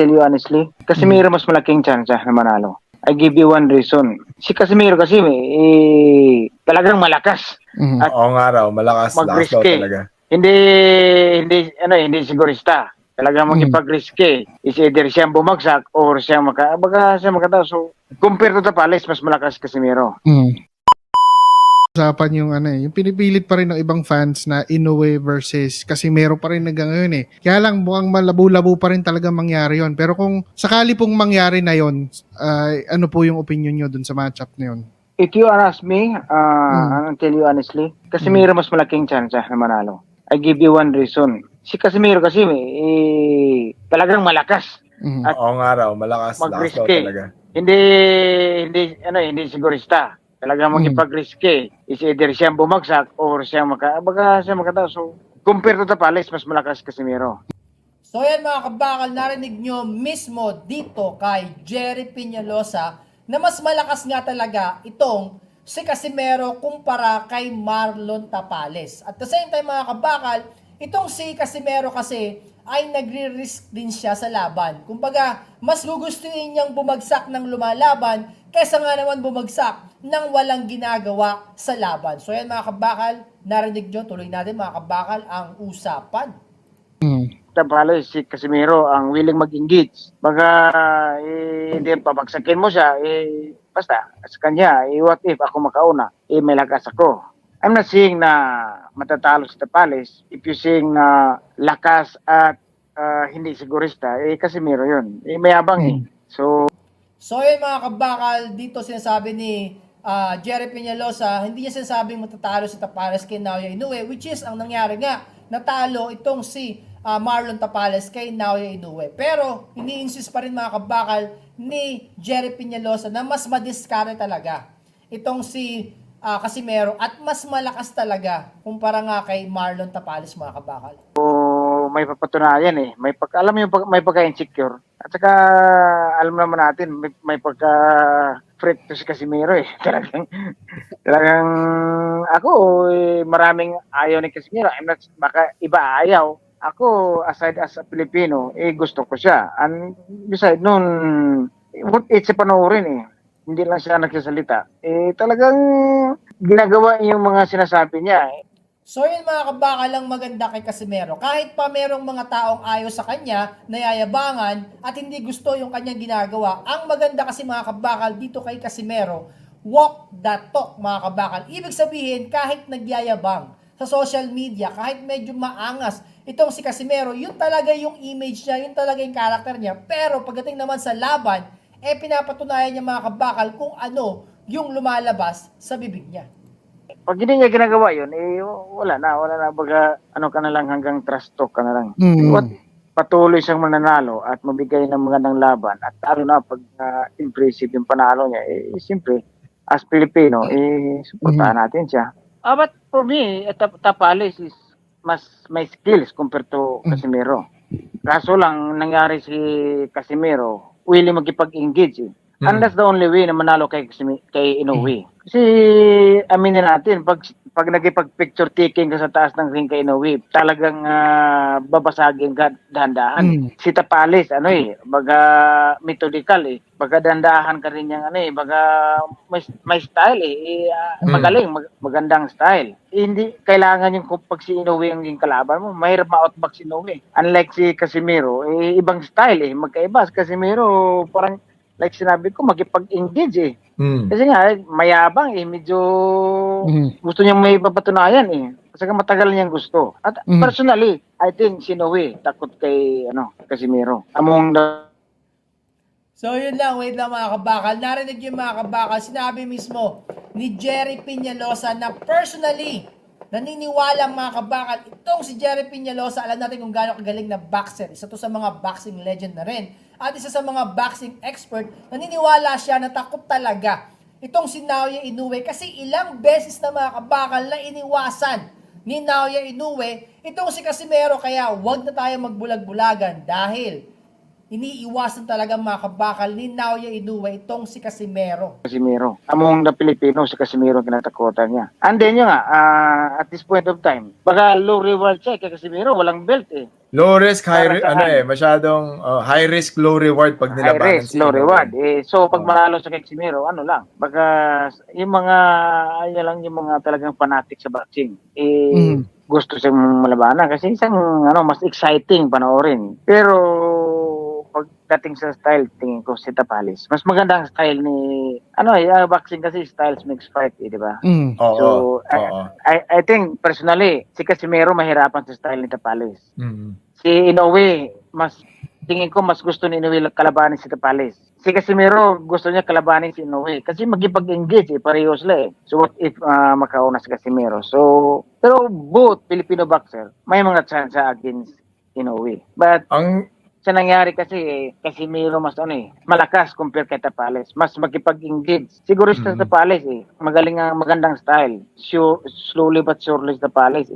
Tell you honestly, Casemiro mas malaking chance na manalo. I give you one reason. Si Casemiro kasi talagang malakas at Oo nga raw, malakas daw mag-riske. talaga. Hindi sigurista. Talagang makipag-riske. Is either siyang bumagsak or siyang makataas. So, compare to the Palace, mas malakas Casemiro. Usapan yung yung pinipilit pa rin ng ibang fans na Inoue versus Casemiro pa rin hanggang ngayon eh. Kaya lang mukhang malabo-labo pa rin talaga mangyari yon. Pero kung sakali pong mangyari na yon, ano po yung opinion nyo dun sa matchup na yon? If you ask me, I'll tell you honestly, Casemiro mas malaking chance na manalo. I give you one reason. Si Casemiro kasi talagang malakas at Oo nga raw, malakas daw mag-riske. talaga. Hindi sigurista. Talagang makipag-riske. Is either siyang bumagsak or siyang makataas. So, compare to the Palace, mas malakas Casemiro. So yan mga kabakal, narinig nyo mismo dito kay Jerry Peñalosa na mas malakas nga talaga itong si Casemiro kumpara kay Marlon Tapales. At the same time mga kabakal, itong si Casemiro kasi ay nagre-risk din siya sa laban. Kumbaga, mas gugustuhin niyang bumagsak ng lumalaban kaysa nga naman bumagsak ng walang ginagawa sa laban. So yan mga kabakal, narinig nyo, tuloy natin mga kabakal ang usapan. Tapos si Casemiro ang willing mag-engage. Hindi pabagsakin mo siya, basta sa kanya, what if ako makauna, may lakas ako. I'm not saying na matatalo sa Palace. If you saying na lakas at hindi sigurista, Casemiro yun. Mayabang So yun mga kabakal, dito sinasabi ni Jerry Peñalosa, hindi niya sinasabing matatalo si Tapales kay Naoya Inoue, which is ang nangyari nga, natalo itong si Marlon Tapales kay Naoya Inoue. Pero ini-insist pa rin mga kabakal ni Jerry Peñalosa na mas madiskarte talaga itong si Casemiro at mas malakas talaga kumpara nga kay Marlon Tapales mga kabakal. May papatunayan alam mo yung may pagka-insecure. At saka alam naman natin may pagka-freak to si Casemiro Talagang ako maraming ayaw ni Casemiro. Baka iba ayaw. Ako aside as a Filipino, gusto ko siya. And beside nun, it's a panoorin Hindi lang siya nagsasalita. Talagang ginagawa yung mga sinasabi niya So yun mga kabakal lang maganda kay Casemiro. Kahit pa merong mga taong ayaw sa kanya, nayayabangan at hindi gusto yung kanyang ginagawa, ang maganda kasi mga kabakal dito kay Casemiro, walk the talk mga kabakal. Ibig sabihin kahit nagyayabang sa social media, kahit medyo maangas, itong si Casemiro, yun talaga yung image niya, yun talaga yung character niya. Pero pagdating naman sa laban, pinapatunayan niya mga kabakal kung ano yung lumalabas sa bibig niya. Pag hindi niya ginagawa yun, wala na. Baga, ka na lang hanggang trust talk ka na lang. Patuloy siyang mananalo at mabigay ng magandang laban. At lalo na pag impressive yung panalo niya, siyempre, as Pilipino, supportahan natin siya. But for me, Tapales is mas may skills compared to Casemiro. Kaso lang, nangyari si Casemiro, willing magkipag-engage And that's the only way na manalo kay Inoue. Kasi aminin natin, pag nagipag-picture taking ka sa taas ng ring kay Inoue, talagang babasagin ka dahan-dahan. Si Tapales, baga methodical baga dahan-dahan ka rin yung baga may style magaling, magandang style. Hindi kailangan yung pag si Inoue ang kalaban mo, mahirap ma-outback si Inoue. Unlike si Casemiro, ibang style magkaiba. Si Casemiro parang like sinabi ko, magkipag-engage Kasi nga, mayabang medyo gusto niyang may papatunayan Kasi matagal niyang gusto. At personally, I think si Inoue takot kay Casemiro. So yun lang, wait lang mga kabakal. Narinig yung mga kabakal, sinabi mismo ni Jerry Peñalosa na personally, naniniwala mga kabakal, itong si Jerry Peñalosa, alam natin kung gaano kagaling na boxer. Isa to sa mga boxing legend na rin. At isa sa mga boxing expert, naniniwala siya na takot talaga itong si Naoya Inoue kasi ilang beses na mga kabakal na iniwasan ni Naoya Inoue itong si Casemiro, kaya wag na tayo magbulag-bulagan dahil iniiwasan talaga mga kabakal ni Naoya Inoue itong si Casimero. Casimiro. Among na Pilipino, si Casimiro ang kinatakutan niya. And then yun nga, at this point of time, baka low reward siya kay Casimiro, walang belt eh. Low risk, Para saan? masyadong high risk, low reward pag High nilabanan risk, low reward. So pag Oo. manalo sa Casimiro, ano lang, baka yung mga, ayun lang yung mga talagang fanatic sa boxing, gusto siyang malabanan kasi isang mas exciting panoorin. Pero pagdating sa style, tingin ko si Tapalis. Mas maganda ang style ni boxing kasi styles makes fight, di ba? Oo. So Oo. I think personally si Casimero mahirapan sa style ni Tapalis. Mm. Si Inoue, tingin ko mas gusto ni Inoue kalabanin si Tapalis. Si Casimero gusto niya kalabanin si Inoue kasi magkipag-engage pareho sila eh. So what if makauna si Casimero? So pero both Filipino boxer may mga chance against Inoue. But sa nangyari kasi Casimero mas malakas compare kay Tapalis. Mas makipag-engage. Siguro sa Tapalis magandang style. Slowly but surely sa Tapalis